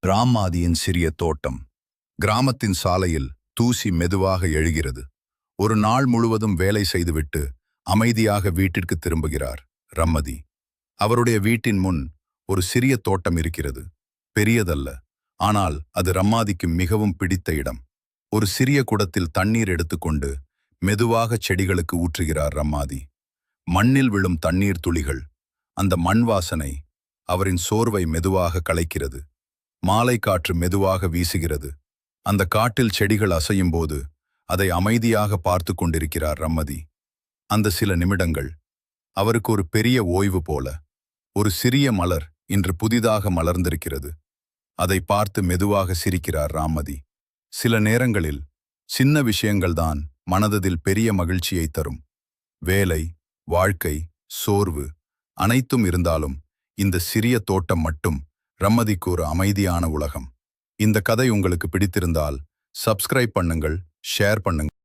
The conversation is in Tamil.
ராம்மாதியின் சிறிய தோட்டம். கிராமத்தின் சாலையில் தூசி மெதுவாக எழுகிறது. ஒரு நாள் முழுவதும் வேலை செய்துவிட்டு அமைதியாக வீட்டிற்கு திரும்புகிறார் ரம்மதி. அவருடைய வீட்டின் முன் ஒரு சிறிய தோட்டம் இருக்கிறது. பெரியதல்ல, ஆனால் அது ரம்மாதிக்கு மிகவும் பிடித்த இடம். ஒரு சிறிய குடத்தில் தண்ணீர் எடுத்துக்கொண்டு மெதுவாக செடிகளுக்கு ஊற்றுகிறார் ரம்மாதி. மண்ணில் விழும் தண்ணீர் துளிகள், அந்த மண் வாசனை அவரின் சோர்வை மெதுவாக களைக்கிறது. மாலை காற்று மெதுவாக வீசுகிறது. அந்த காட்டில் செடிகள் அசையும் போது அதை அமைதியாக பார்த்து கொண்டிருக்கிறார் ரம்மதி. அந்த சில நிமிடங்கள் அவருக்கு ஒரு பெரிய ஓய்வு போல. ஒரு சிறிய மலர் இன்று புதிதாக மலர்ந்திருக்கிறது. அதை பார்த்து மெதுவாக சிரிக்கிறார் ராமதி. சில நேரங்களில் சின்ன விஷயங்கள்தான் மனதில் பெரிய மகிழ்ச்சியை தரும். வேலை, வாழ்க்கை, சோர்வு அனைத்தும் இருந்தாலும் இந்த சிறிய தோட்டம் மட்டும் ரம்மதிக்கு ஒரு அமைதியான உலகம். இந்த கதை உங்களுக்கு பிடித்திருந்தால் சப்ஸ்கிரைப் பண்ணுங்கள், ஷேர் பண்ணுங்கள்.